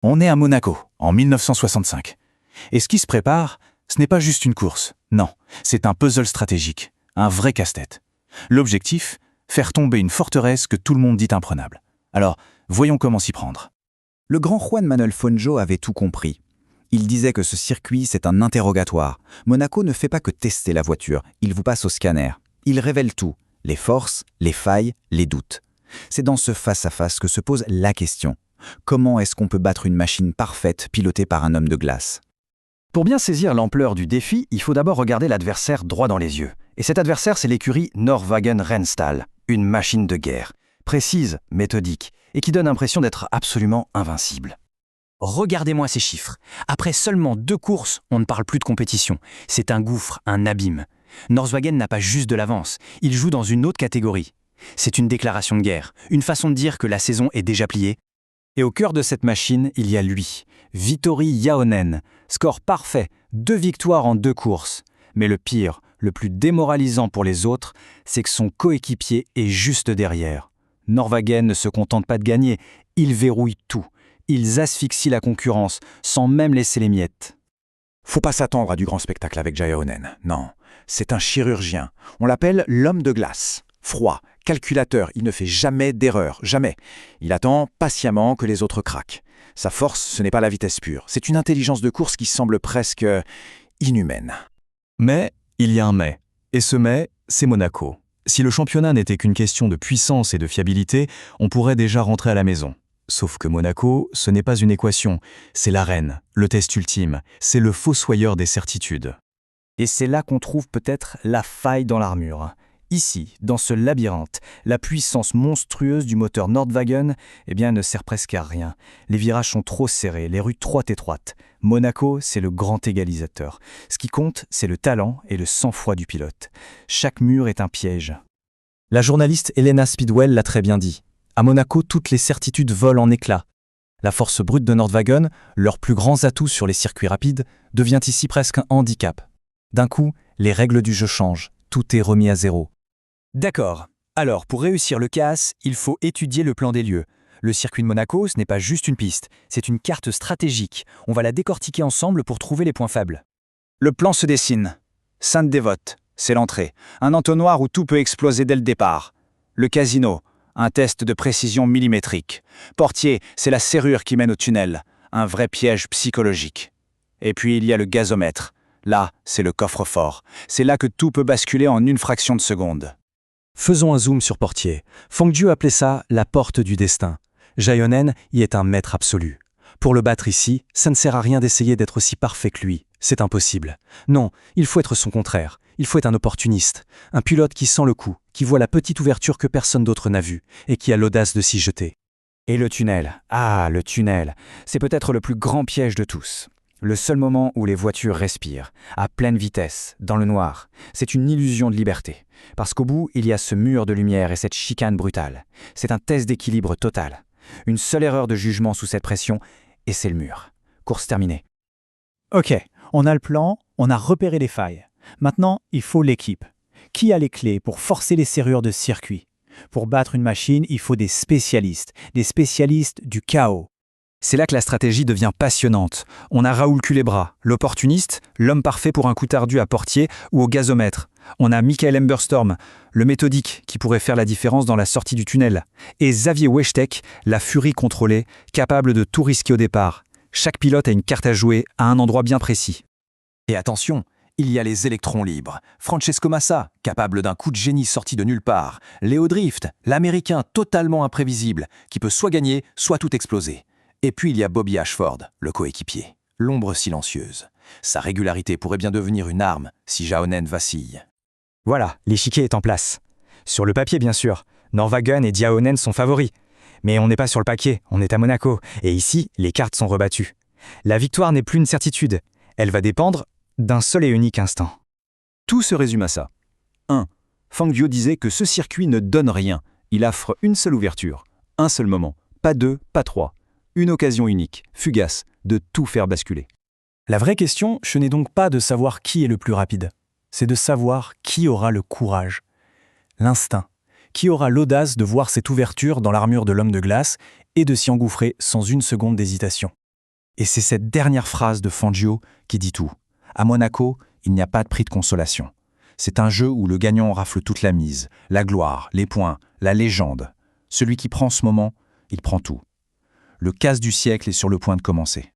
On est à Monaco, en 1965. Et ce qui se prépare, ce n'est pas juste une course. Non, c'est un puzzle stratégique, un vrai casse-tête. L'objectif, faire tomber une forteresse que tout le monde dit imprenable. Alors, voyons comment s'y prendre. Le grand Juan Manuel Fangio avait tout compris. Il disait que ce circuit, c'est un interrogatoire. Monaco ne fait pas que tester la voiture, il vous passe au scanner. Il révèle tout, les forces, les failles, les doutes. C'est dans ce face-à-face que se pose la question. Comment est-ce qu'on peut battre une machine parfaite pilotée par un homme de glace ? Pour bien saisir l'ampleur du défi, il faut d'abord regarder l'adversaire droit dans les yeux. Et cet adversaire, c'est l'écurie Norwagen Renstal, une machine de guerre, précise, méthodique, et qui donne l'impression d'être absolument invincible. Regardez-moi ces chiffres. Après seulement 2 courses, on ne parle plus de compétition. C'est un gouffre, un abîme. Norwagen n'a pas juste de l'avance, il joue dans une autre catégorie. C'est une déclaration de guerre, une façon de dire que la saison est déjà pliée. Et au cœur de cette machine, il y a lui, Vittori Jaonen. Score parfait, 2 victoires en 2 courses. Mais le pire, le plus démoralisant pour les autres, c'est que son coéquipier est juste derrière. Norwagen ne se contente pas de gagner, ils verrouillent tout. Ils asphyxient la concurrence, sans même laisser les miettes. Faut pas s'attendre à du grand spectacle avec Jaonen. Non, c'est un chirurgien. On l'appelle l'homme de glace. Froid, calculateur, il ne fait jamais d'erreur, jamais. Il attend patiemment que les autres craquent. Sa force, ce n'est pas la vitesse pure. C'est une intelligence de course qui semble presque inhumaine. Mais il y a un mais. Et ce mais, c'est Monaco. Si le championnat n'était qu'une question de puissance et de fiabilité, on pourrait déjà rentrer à la maison. Sauf que Monaco, ce n'est pas une équation, c'est l'arène, le test ultime, c'est le fossoyeur des certitudes. Et c'est là qu'on trouve peut-être la faille dans l'armure. Ici, dans ce labyrinthe, la puissance monstrueuse du moteur Nordwagen ne sert presque à rien. Les virages sont trop serrés, les rues trop étroites. Monaco, c'est le grand égalisateur. Ce qui compte, c'est le talent et le sang-froid du pilote. Chaque mur est un piège. La journaliste Elena Speedwell l'a très bien dit. À Monaco, toutes les certitudes volent en éclats. La force brute de Nordwagen, leurs plus grands atouts sur les circuits rapides, devient ici presque un handicap. D'un coup, les règles du jeu changent, tout est remis à zéro. D'accord. Alors, pour réussir le casse, il faut étudier le plan des lieux. Le circuit de Monaco, ce n'est pas juste une piste, c'est une carte stratégique. On va la décortiquer ensemble pour trouver les points faibles. Le plan se dessine. Sainte-Dévote, c'est l'entrée. Un entonnoir où tout peut exploser dès le départ. Le casino, un test de précision millimétrique. Portier, c'est la serrure qui mène au tunnel. Un vrai piège psychologique. Et puis il y a le gazomètre. Là, c'est le coffre-fort. C'est là que tout peut basculer en une fraction de seconde. Faisons un zoom sur Portier. Fangio appelait ça la porte du destin. Jaonen y est un maître absolu. Pour le battre ici, ça ne sert à rien d'essayer d'être aussi parfait que lui. C'est impossible. Non, il faut être son contraire. Il faut être un opportuniste. Un pilote qui sent le coup, qui voit la petite ouverture que personne d'autre n'a vue et qui a l'audace de s'y jeter. Et le tunnel. Ah, le tunnel. C'est peut-être le plus grand piège de tous. Le seul moment où les voitures respirent, à pleine vitesse, dans le noir, c'est une illusion de liberté. Parce qu'au bout, il y a ce mur de lumière et cette chicane brutale. C'est un test d'équilibre total. Une seule erreur de jugement sous cette pression, et c'est le mur. Course terminée. Ok, on a le plan, on a repéré les failles. Maintenant, il faut l'équipe. Qui a les clés pour forcer les serrures de circuit ? Pour battre une machine, il faut des spécialistes du chaos. C'est là que la stratégie devient passionnante. On a Raoul Culebra, l'opportuniste, l'homme parfait pour un coup tardu à Portier ou au gazomètre. On a Michael Emberstorm, le méthodique qui pourrait faire la différence dans la sortie du tunnel. Et Xavier Wechtek, la furie contrôlée, capable de tout risquer au départ. Chaque pilote a une carte à jouer à un endroit bien précis. Et attention, il y a les électrons libres. Francesco Massa, capable d'un coup de génie sorti de nulle part. Léo Drift, l'américain totalement imprévisible, qui peut soit gagner, soit tout exploser. Et puis il y a Bobby Ashford, le coéquipier, l'ombre silencieuse. Sa régularité pourrait bien devenir une arme si Jaonen vacille. Voilà, l'échiquier est en place. Sur le papier bien sûr, Norwagen et Jaonen sont favoris. Mais on n'est pas sur le paquet, on est à Monaco, et ici, les cartes sont rebattues. La victoire n'est plus une certitude, elle va dépendre d'un seul et unique instant. Tout se résume à ça. 1. Fangio disait que ce circuit ne donne rien. Il offre une seule ouverture, un seul moment. Pas 2, pas 3. Une occasion unique, fugace, de tout faire basculer. La vraie question, ce n'est donc pas de savoir qui est le plus rapide. C'est de savoir qui aura le courage, l'instinct, qui aura l'audace de voir cette ouverture dans l'armure de l'homme de glace et de s'y engouffrer sans une seconde d'hésitation. Et c'est cette dernière phrase de Fangio qui dit tout. À Monaco, il n'y a pas de prix de consolation. C'est un jeu où le gagnant rafle toute la mise, la gloire, les points, la légende. Celui qui prend ce moment, il prend tout. Le casse du siècle est sur le point de commencer.